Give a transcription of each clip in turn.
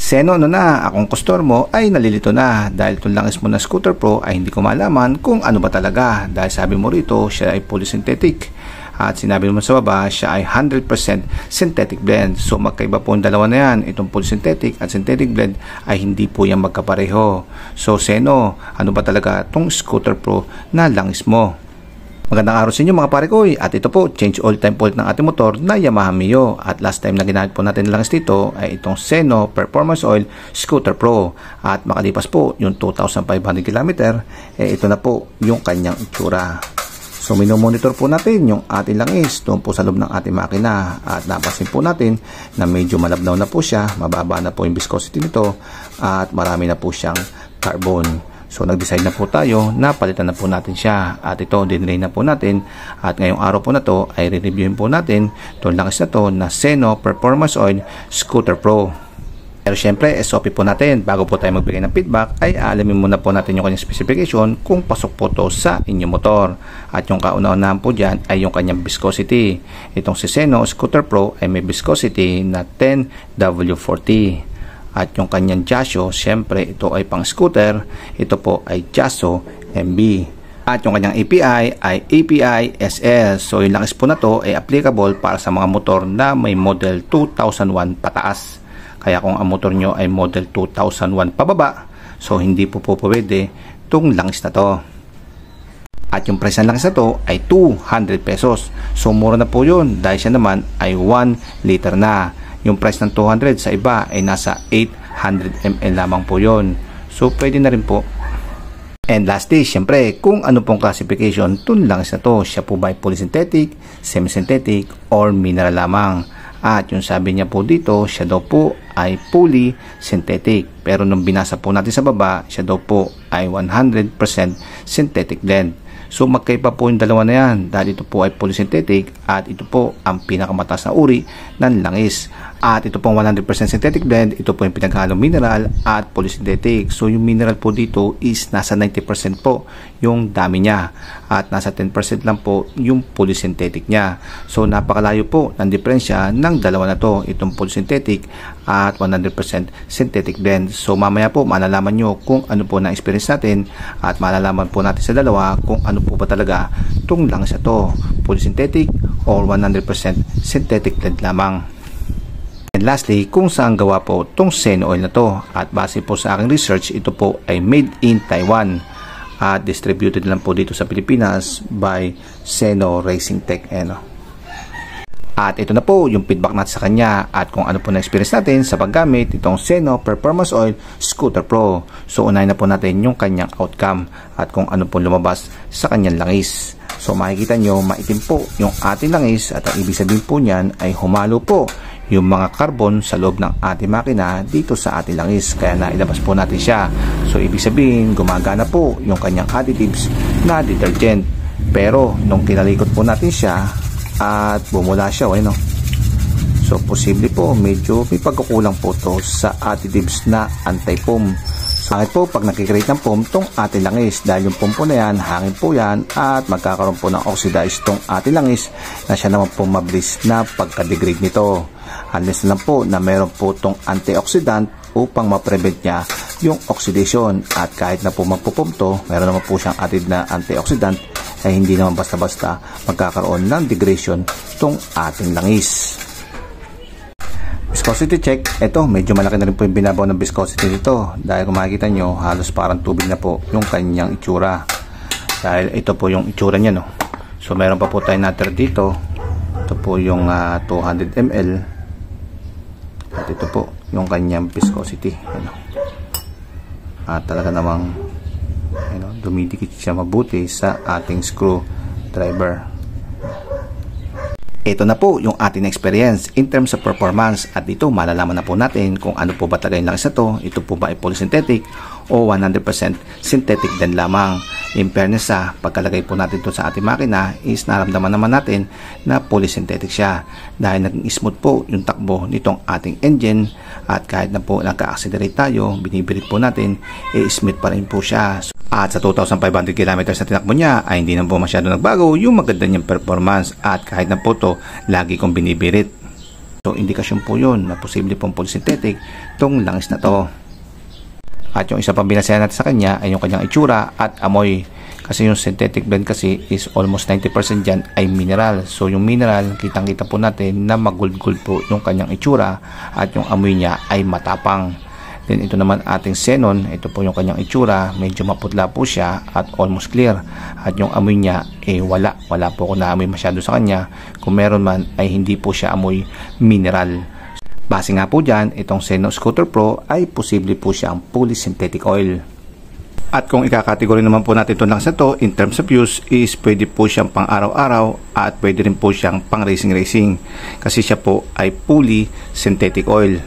Seno, ano na, akong customer mo ay nalilito na dahil itong langis mo na Scooter Pro ay hindi ko malaman kung ano ba talaga, dahil sabi mo rito siya ay fully synthetic at sinabi mo sa baba siya ay 100% synthetic blend. So magkaiba po ang dalawa na yan, itong fully synthetic at synthetic blend ay hindi po yan magkapareho. So Seno, ano ba talaga itong Scooter Pro na langis mo? Magandang araw sa inyo mga pare ko, at ito po change oil time po ng ating motor na Yamaha Mio, at last time na ginamit po natin langis dito ay itong Seno Performance Oil Scooter Pro, at makalipas po yung 2,500 km ito na po yung kanyang itsura. So minomonitor po natin yung ating langis doon po sa loob ng ating makina, at napansin po natin na medyo malabnaw na po siya, mababa na po yung viscosity nito at marami na po siyang carbon. So nag-decide na po tayo na palitan na po natin siya, at ito dinray na po natin, at ngayong araw po na to ay re-reviewin po natin itong langis na to na Seno Performance Oil Scooter Pro. Pero syempre SOP po natin, bago po tayo magbigay ng feedback ay alamin muna po natin yung kanyang specification kung pasok po to sa inyong motor, at yung kauna-unahan po dyan ay yung kanyang viscosity. Itong si Seno Scooter Pro ay may viscosity na 10W40. At yung kanyang Jasio, syempre ito ay pang scooter, ito po ay Jaso MB. At yung kanyang API ay API SL. So yung langis po na to ay applicable para sa mga motor na may model 2001 pataas. Kaya kung ang motor nyo ay model 2001 pababa, so hindi po pwede itong langis na to. At yung price ng langis na to ay 200 pesos. So mura na po yun dahil siya naman ay 1 liter na. Yung price ng 200 sa iba ay nasa 800 ml lamang po yon. So pwede na rin po. And lastly, syempre, kung ano pong classification itong langis na to, siya po ba ay polysynthetic, semi-synthetic, or mineral lamang. At yung sabi niya po dito, siya daw po ay fully synthetic. Pero nung binasa po natin sa baba, siya daw po ay 100% synthetic blend. So magkaiba po yung dalawa na yan dahil ito po ay polysynthetic at ito po ang pinakamataas na uri ng langis. At ito pong 100% synthetic blend, ito po yung pinaghalong mineral at polysynthetic. So yung mineral po dito is nasa 90% po yung dami niya at nasa 10% lang po yung polysynthetic niya. So napakalayo po ng diferensya ng dalawa na to, itong polysynthetic at 100% synthetic blend. So mamaya po malalaman nyo kung ano po na experience natin, at malalaman po natin sa dalawa kung ano po ba talaga itong langis na to, polysynthetic or 100% synthetic blend lamang. And lastly, kung saan gawa po itong Seno oil na to, at base po sa aking research, ito po ay made in Taiwan at distributed lang po dito sa Pilipinas by Seno Racing Tech. At ito na po yung feedback natin sa kanya at kung ano po na experience natin sa paggamit itong Seno Performance Oil Scooter Pro. So unahin na po natin yung kanyang outcome at kung ano po lumabas sa kanyang langis. So makikita nyo maitim po yung ating langis, at ang ibig sabihin po niyan ay humalo po yung mga carbon sa loob ng ating makina dito sa ating langis, kaya nailabas po natin siya. So ibig sabihin gumagana po yung kanyang additives na detergent, pero nung kinalikot po natin siya at bumula siya, so posible po medyo may pagkukulang po to sa additives na anti-foam. So bakit po pag nakikreate ng foam tong ating langis, dahil yung foam po na yan, hangin po yan at magkakaroon po ng oxidize tong ating langis na siya naman po mabilis na pagka-degrade nito. Unless na lang po na meron po tong antioxidant upang ma-prevent niya yung oxidation, at kahit na po magpo-foam to, meron naman po siyang added na antioxidant, ay hindi naman basta-basta magkakaroon ng degradation tong ating langis. Viscosity check, ito medyo malaki na rin po yung binabaw ng viscosity nito, dahil kung makikita nyo halos parang tubig na po yung kanyang itsura, dahil ito po yung itsura niya, So meron pa po tayong natin dito, ito po yung 200 ml, at ito po yung kanyang viscosity. At talaga namang dumidikit siya mabuti sa ating screwdriver. Ito na po yung ating experience in terms of performance, at dito malalaman na po natin kung ano po ba talaga yung langis na to. Ito po ba ay polysynthetic o 100% synthetic din lamang. In fairness sa pagkalagay po natin ito sa ating makina is naramdaman naman natin na polysynthetic siya, dahil naging smooth po yung takbo nitong ating engine, at kahit na po nagka-accelerate tayo, binibirit po natin, smooth pa rin po siya. At sa 2,500 km na tinakbo niya ay hindi na po masyado nagbago yung maganda niyang performance, at kahit na po to lagi kong binibirit. So indikasyon po yun na posible pong polysynthetic itong langis na to. At yung isa pang binasayan natin sa kanya ay yung kanyang itsura at amoy. Kasi yung synthetic blend kasi is almost 90% dyan ay mineral. So yung mineral, kitang-kita po natin na mag-gold-gold po yung kanyang itsura at yung amoy niya ay matapang. Then ito naman ating xenon, ito po yung kanyang itsura, medyo maputla po siya at almost clear. At yung amoy niya wala po ako naamoy masyado sa kanya. Kung meron man ay hindi po siya amoy mineral. Base nga po dyan, itong Xenon Scooter Pro ay posible po siyang fully synthetic oil. At kung ikakategory naman po natin itong langis na to in terms of use is pwede po siyang pang araw-araw at pwede rin po siyang pang racing kasi siya po ay fully synthetic oil.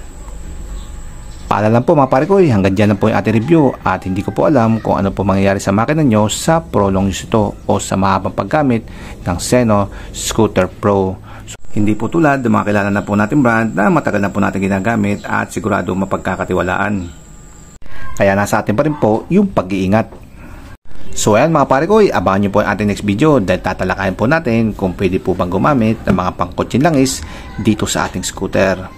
Paalala lang po mga pare ko, hanggang dyan lang po yung ating review at hindi ko po alam kung ano po mangyayari sa makina nyo sa prolong use ito o sa mahabang paggamit ng Xenon Scooter Pro. Hindi po tulad ng mga kilala na po natin brand na matagal na po natin ginagamit at sigurado mapagkakatiwalaan. Kaya nasa atin pa rin po yung pag-iingat. So ayan mga pare ko, abangan nyo po ang ating next video dahil tatalakayan po natin kung pwede po bang gumamit ng mga pangkotsin langis dito sa ating scooter.